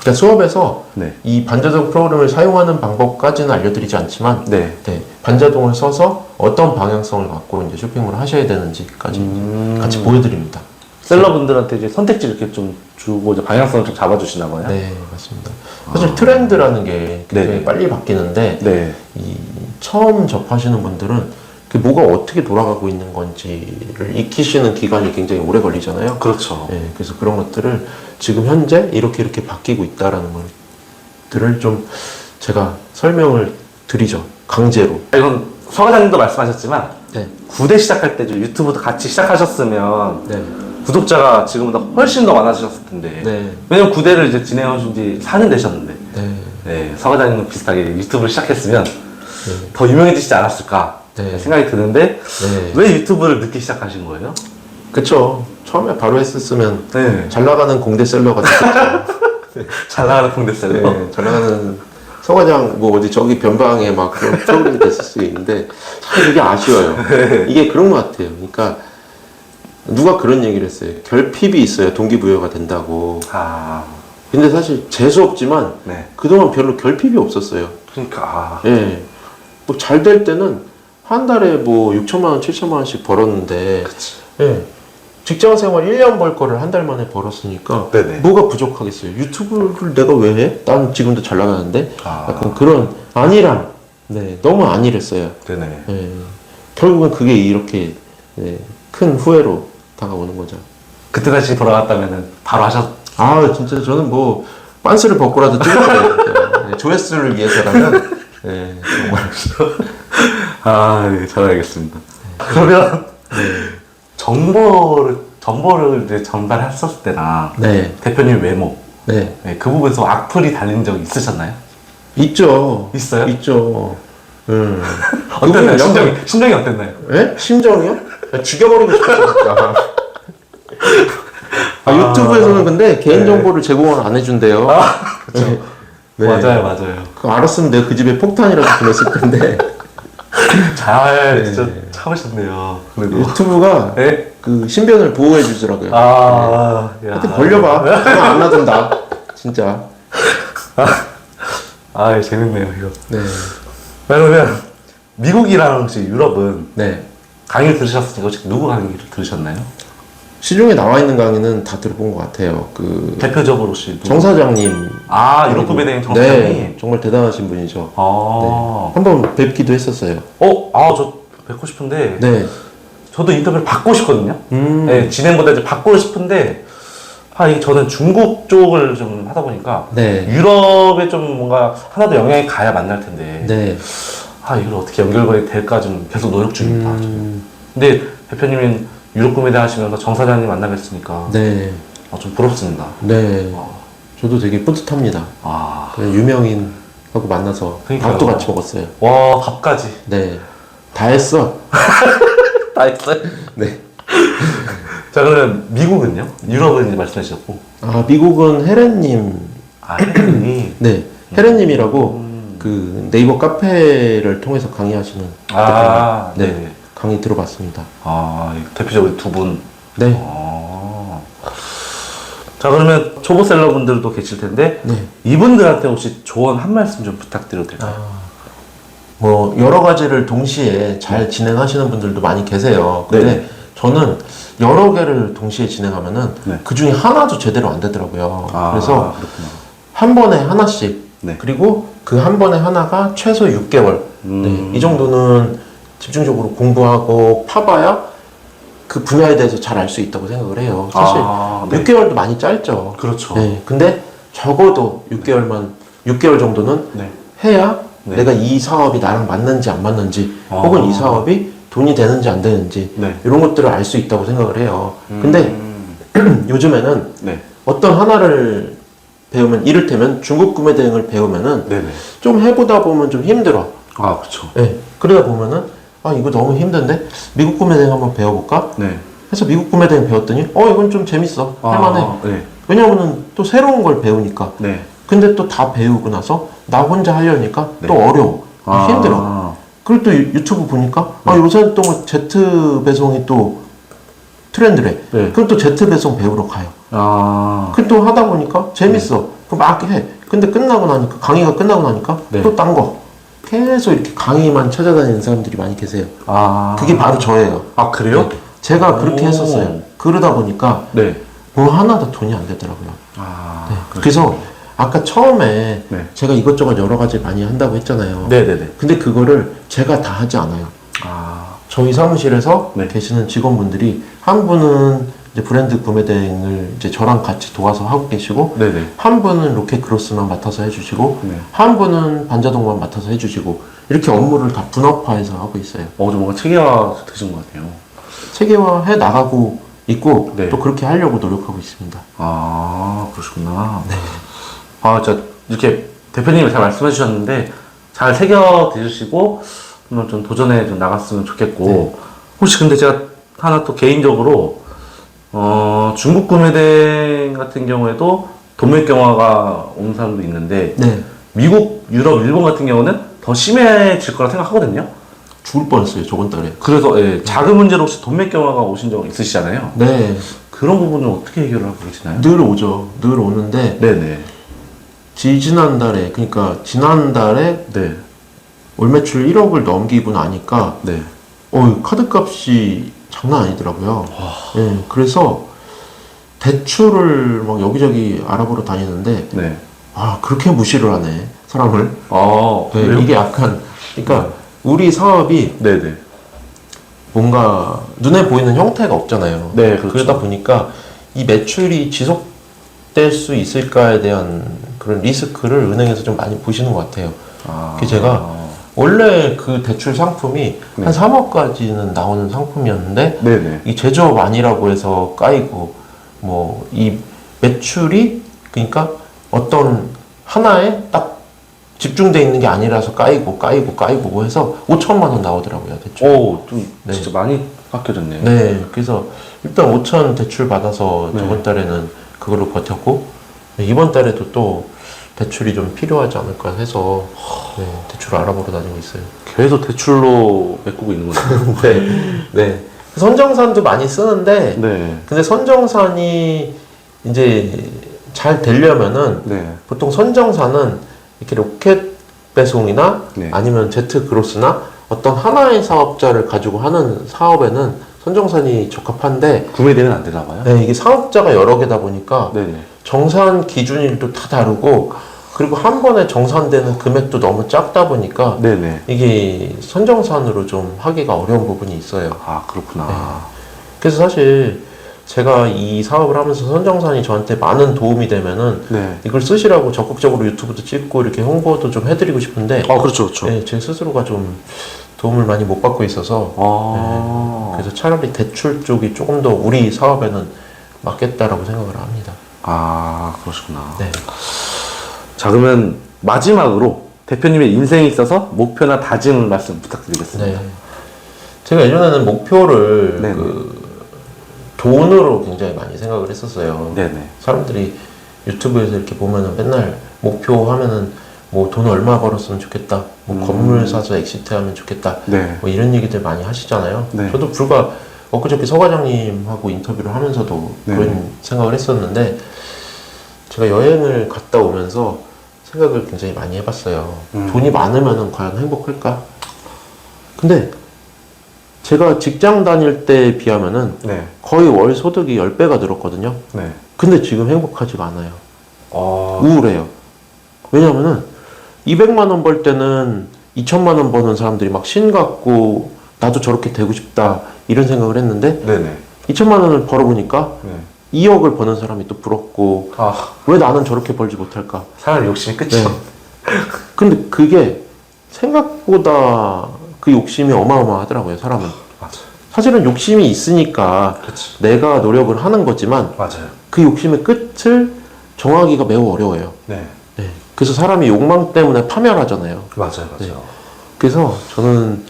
그러니까 수업에서 네. 이 반자동 프로그램을 사용하는 방법까지는 알려드리지 않지만, 네. 네, 반자동을 써서 어떤 방향성을 갖고 이제 쇼핑을 하셔야 되는지까지 같이 보여드립니다. 셀러분들한테 이제 선택지 이렇게 좀 주고 이제 방향성을 좀 잡아주시나 봐요? 네, 맞습니다. 사실 트렌드라는 게 굉장히 네. 빨리 바뀌는데, 네. 이 처음 접하시는 분들은 그 뭐가 어떻게 돌아가고 있는 건지를 익히시는 기간이 굉장히 오래 걸리잖아요. 그렇죠. 네, 그래서 그런 것들을 지금 현재 이렇게 바뀌고 있다라는 것들을 좀 제가 설명을 드리죠. 강제로. 이건 서 과장님도 말씀하셨지만 네. 9대 시작할 때 좀 유튜브도 같이 시작하셨으면 네. 구독자가 지금보다 훨씬 더 많아지셨을 텐데. 네. 왜냐면 9대를 이제 진행하신 지 4년 되셨는데. 네. 네, 서 과장님도 비슷하게 유튜브를 시작했으면 더 유명해지지 않았을까 네. 생각이 드는데 네. 왜 유튜브를 늦게 시작하신 거예요? 그쵸. 처음에 바로 했었으면 네. 잘 나가는 공대셀러가 됐겠죠. 잘 나가는 공대셀러. 네, 잘 나가는 서과장 뭐 어디 저기 변방에 막 그런 프로그램이 됐을 수 있는데 참 이게 아쉬워요. 이게 그런 것 같아요. 그러니까 누가 그런 얘기를 했어요. 결핍이 있어야 동기부여가 된다고. 아, 근데 사실 재수 없지만 네. 그동안 별로 결핍이 없었어요. 그러니까. 아, 예. 뭐 잘 될 때는 한 달에 뭐 6천만 원, 7천만 원씩 벌었는데 그치. 예. 직장 생활 1년 벌 거를 한 달 만에 벌었으니까 네네. 뭐가 부족하겠어요? 유튜브를 내가 왜 해? 난 지금도 잘 나가는데 아. 약간 그런 안일함. 네, 너무 안일했어요. 네네. 예. 결국은 그게 이렇게 네, 큰 후회로 다가오는 거죠. 그때 다시 돌아갔다면은 바로 하셨. 아 진짜 저는 뭐 빤스를 벗고라도 찍을 거예요. 네, 조회수를 위해서라면 네, 정말 아, 네, 잘 알겠습니다. 그러면 정보를 이제 전달했었을 때나 네, 대표님 외모, 네, 네, 그 부분에서 악플이 달린 적 있으셨나요? 있죠. 있어요? 있죠. 어땠나요? 그분 심정이 어땠나요? 예? 심정이요? 죽여버리고 싶었어요. 유튜브에서는 근데 개인정보를 제공을 안 해준대요. 그렇죠. 네. 맞아요. 그거 알았으면 내가 그 집에 폭탄이라도 보냈을 텐데. 잘 네. 진짜 참으셨네요. 그래도. 유튜브가 네? 그 신변을 보호해 주더라고요. 아, 야. 하여튼 벌려봐. 그냥 안 놔둔다. 진짜. 아, 재밌네요 이거. 네. 그러면 미국이랑 혹시 유럽은 네. 강의를 들으셨으니까 혹시 누구 강의를 들으셨나요? 시중에 나와 있는 강의는 다 들어본 것 같아요. 그 대표적으로 혹시 누구? 정 사장님. 아, 유럽 구매대행 정 사장님. 네. 정말 대단하신 분이죠. 아, 한번 뵙기도 했었어요. 저 뵙고 싶은데 네. 저도 인터뷰를 받고 싶거든요. 네, 진행보다 이제 받고 싶은데 이게 저는 중국 쪽을 좀 하다 보니까 네. 유럽에 좀 뭔가 하나도 영향이 가야 만날 텐데 네. 이걸 어떻게 연결고리 될까 좀 계속 노력 중입니다. 근데 대표님은 유럽 구매대 하시면서 정 사장님 만나뵀으니까 네. 좀 부럽습니다. 네. 저도 되게 뿌듯합니다. 아, 그냥 유명인하고 만나서 그러니까요. 밥도 같이 먹었어요. 와, 밥까지 네. 다 했어. 다 했어요. 네. 자, 그러면 미국은요? 유럽은 이제 말씀해 주셨고 미국은 헤렌님. 혜린이 네. 헤렌님이라고 그 네이버 카페를 통해서 강의하시는 아, 대표님. 네. 강의 들어봤습니다. 아, 대표적으로 두 분. 네. 자, 그러면 초보셀러 분들도 계실 텐데, 네. 이분들한테 혹시 조언 한 말씀 좀 부탁드려도 될까요? 뭐 여러 가지를 동시에 잘 진행하시는 분들도 많이 계세요. 근데 네. 저는 여러 개를 동시에 진행하면은 네. 그 중에 하나도 제대로 안 되더라고요. 그래서 그렇구나. 한 번에 하나씩 네. 그리고 그 한 번에 하나가 최소 6개월 네, 이 정도는 집중적으로 공부하고 파봐야 그 분야에 대해서 잘 알 수 있다고 생각을 해요. 사실 네. 6개월도 많이 짧죠. 그렇죠. 네, 근데 적어도 6개월 정도는 네. 해야 네. 내가 이 사업이 나랑 맞는지 안 맞는지 혹은 이 사업이 돈이 되는지 안 되는지 네. 이런 것들을 알 수 있다고 생각을 해요. 근데 요즘에는 네. 어떤 하나를 배우면 이를테면 중국 구매 대행을 배우면은 네네. 좀 해보다 보면 좀 힘들어. 아, 그렇죠. 네. 그러다 보면은 아 이거 너무 힘든데 미국 구매 대행 한번 배워볼까? 네. 해서 미국 구매 대행 배웠더니 이건 좀 재밌어. 할만해. 네. 왜냐면은 또 새로운 걸 배우니까. 네. 근데 또 다 배우고 나서 나 혼자 하려니까 네. 또 어려워. 힘들어. 그리고 또 유튜브 보니까 요새 또 Z 배송이 또 트렌드래. 네. 그럼 또 Z 배송 배우러 가요. 그 또 하다 보니까 재밌어. 그럼 막 해. 근데 끝나고 나니까 강의가 끝나고 나니까 네. 또 딴 거. 계속 이렇게 강의만 찾아다니는 사람들이 많이 계세요. 그게 바로 저예요. 아, 그래요? 네. 제가 그렇게 오. 했었어요. 그러다 보니까 네. 뭐 하나도 돈이 안 되더라고요. 네. 그렇죠. 그래서 아까 처음에 네. 제가 이것저것 여러 가지 많이 한다고 했잖아요. 네네네. 근데 그거를 제가 다 하지 않아요. 아, 저희 사무실에서 네. 계시는 직원분들이 한 분은 이제 브랜드 구매 대행을 이제 저랑 같이 도와서 하고 계시고 네네. 한 분은 로켓 크로스만 맡아서 해주시고 네. 한 분은 반자동만 맡아서 해주시고 이렇게 업무를 다 분업화해서 하고 있어요. 좀 뭔가 체계화 되신 것 같아요. 체계화해 나가고 있고 네. 또 그렇게 하려고 노력하고 있습니다. 그러시구나. 네. 진짜 이렇게 대표님이 잘 말씀해 주셨는데 잘 새겨 드시고 한번 좀 도전해 좀 나갔으면 좋겠고 네. 혹시 근데 제가 하나 또 개인적으로 중국 구매대 같은 경우에도 동맥경화가 온 사람도 있는데 네. 미국, 유럽, 일본 같은 경우는 더 심해질 거라 생각하거든요. 죽을 뻔했어요 저번 달에. 그래서 작은 문제로 혹시 동맥경화가 오신 적 있으시잖아요. 네. 그런 부분은 어떻게 해결을 하고 계시나요? 늘 오죠. 늘 오는데 네네. 지난달에 그러니까 지난달에 네. 월 매출 1억을 넘기고 나니까 네. 카드 값이 장난 아니더라고요. 네, 그래서 대출을 막 여기저기 알아보러 다니는데 네. 그렇게 무시를 하네 사람을. 네, 그래요? 이게 약간 그러니까 우리 사업이 네네. 뭔가 눈에 보이는 형태가 없잖아요. 네, 그렇죠. 그러다 보니까 이 매출이 지속될 수 있을까에 대한 그런 리스크를 은행에서 좀 많이 보시는 것 같아요. 그래서 제가 원래 그 대출 상품이 네. 한 3억까지는 나오는 상품이었는데 네네. 이 제조업 아니라고 해서 까이고 뭐 이 매출이 그러니까 어떤 하나에 딱 집중돼 있는 게 아니라서 까이고 해서 5천만 원 나오더라고요 대출. 좀 네. 진짜 많이 깎여졌네요. 네, 그래서 일단 5천 대출 받아서 네. 저번 달에는 그걸로 버텼고 이번 달에도 또 대출이 좀 필요하지 않을까 해서 대출을 알아보러 다니고 있어요. 계속 대출로 메꾸고 있는 거네요. 네. 선정산도 많이 쓰는데 네. 근데 선정산이 이제 잘 되려면은 네. 보통 선정산은 이렇게 로켓 배송이나 네. 아니면 제트 그로스나 어떤 하나의 사업자를 가지고 하는 사업에는 선정산이 적합한데 구매대는 안 되나 봐요? 이게 사업자가 여러 개다 보니까 네네. 정산 기준일도 다 다르고 그리고 한 번에 정산되는 금액도 너무 작다 보니까 네네. 이게 선정산으로 좀 하기가 어려운 부분이 있어요. 그렇구나. 그래서 사실 제가 이 사업을 하면서 선정산이 저한테 많은 도움이 되면은 네. 이걸 쓰시라고 적극적으로 유튜브도 찍고 이렇게 홍보도 좀 해드리고 싶은데 그렇죠, 그렇죠. 제 스스로가 좀 도움을 많이 못 받고 있어서 그래서 차라리 대출 쪽이 조금 더 우리 사업에는 맞겠다라고 생각을 합니다. 그러시구나. 네. 자, 그러면 마지막으로 대표님의 인생에 있어서 목표나 다짐을 말씀 부탁드리겠습니다. 네. 제가 예전에는 목표를 네네. 돈으로 굉장히 많이 생각을 했었어요. 네네. 사람들이 유튜브에서 이렇게 보면은 맨날 목표 하면은 뭐 돈 얼마 벌었으면 좋겠다, 뭐 건물 사서 엑시트하면 좋겠다, 네. 뭐 이런 얘기들 많이 하시잖아요. 네. 저도 불과 엊그저께 서 과장님하고 인터뷰를 하면서도 네. 그런 생각을 했었는데, 제가 여행을 갔다 오면서 생각을 굉장히 많이 해봤어요. 돈이 많으면 과연 행복할까? 근데 제가 직장 다닐 때에 비하면은 네. 거의 월 소득이 10배가 늘었거든요. 네. 근데 지금 행복하지가 않아요. 어, 우울해요. 왜냐면은 200만 원 벌 때는 2천만 원 버는 사람들이 막 신같고 나도 저렇게 되고 싶다 이런 생각을 했는데, 네네. 2천만 원을 벌어보니까 네. 2억을 버는 사람이 또 부럽고, 아, 왜 나는 저렇게 벌지 못할까? 사람 욕심이 끝이 네. 없 근데 그게 생각보다 그 욕심이 어마어마하더라고요, 사람은. 맞아요. 사실은 욕심이 있으니까 그치. 내가 노력을 하는 거지만 맞아요. 그 욕심의 끝을 정하기가 매우 어려워요. 네. 네. 그래서 사람이 욕망 때문에 파멸하잖아요. 맞아요. 맞아요. 그래서 저는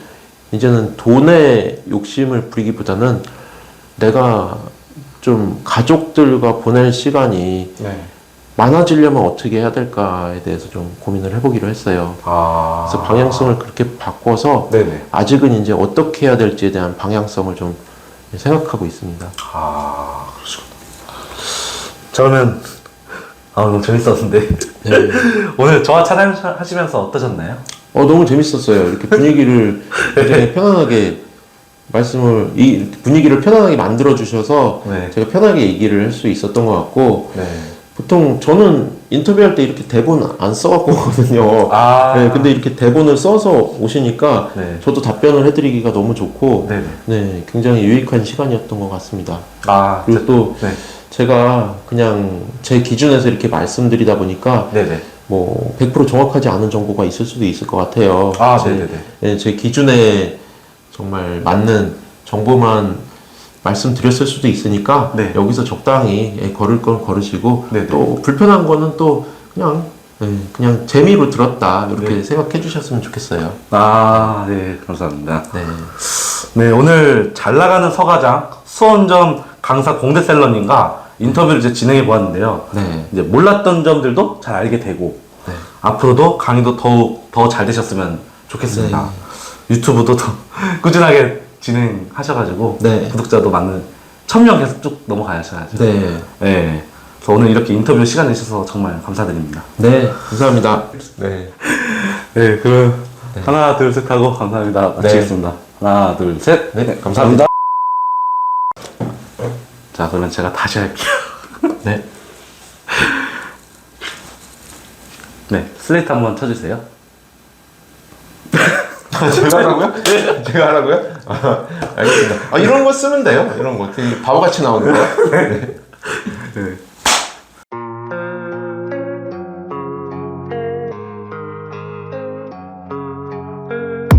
이제는 돈에 욕심을 부리기보다는 내가 좀 가족들과 보낼 시간이 네. 많아지려면 어떻게 해야 될까에 대해서 좀 고민을 해보기로 했어요. 아. 그래서 방향성을 그렇게 바꿔서 네네. 아직은 이제 어떻게 해야 될지에 대한 방향성을 좀 생각하고 있습니다. 아, 그러시구나. 저는, 너무 재밌었는데. 네. 오늘 저와 촬영하시면서 어떠셨나요? 너무 재밌었어요. 이렇게 분위기를 굉장히 편안하게 이 분위기를 편안하게 만들어 주셔서 네. 제가 편하게 얘기를 할 수 있었던 것 같고, 네. 보통 저는 인터뷰할 때 이렇게 대본 안 써갖고 오거든요. 아. 네, 근데 이렇게 대본을 써서 오시니까 네. 저도 답변을 해드리기가 너무 좋고, 네네. 네, 굉장히 유익한 시간이었던 것 같습니다. 아, 그리고 또 네. 제가 그냥 제 기준에서 이렇게 말씀드리다 보니까 네네. 뭐 100% 정확하지 않은 정보가 있을 수도 있을 것 같아요. 아, 제, 네네네. 네, 제 기준에 정말 맞는 정보만 말씀드렸을 수도 있으니까 네. 여기서 적당히 걸을 건 걸으시고, 네네. 또 불편한 거는 또 그냥 재미로 들었다 이렇게 네. 생각해 주셨으면 좋겠어요. 아, 네. 감사합니다. 네. 네, 오늘 잘 나가는 서과장 수원점 강사 공대셀러님과 인터뷰를 이제 진행해 보았는데요. 네. 이제 몰랐던 점들도 잘 알게 되고, 네. 앞으로도 강의도 더 잘 되셨으면 좋겠습니다. 네. 유튜브도 더 꾸준하게 진행하셔가지고, 네. 구독자도 많은 1000명 계속 쭉 넘어가셔야죠. 네. 네. 그래서 오늘 이렇게 인터뷰 시간 내주셔서 정말 감사드립니다. 네. 감사합니다. 네. 네, 그럼 하나, 둘, 셋 하고 감사합니다. 마치겠습니다. 하나, 둘, 셋. 네, 감사합니다. 자, 그러면 제가 다시 할게요. 네. 네, 슬레이트 한번 쳐주세요. 제가 하라고요? 네. 제가 하라고요? 알겠습니다. 이런 거 쓰면 돼요. 이런 거 되게 바보같이 나오는 거. 네.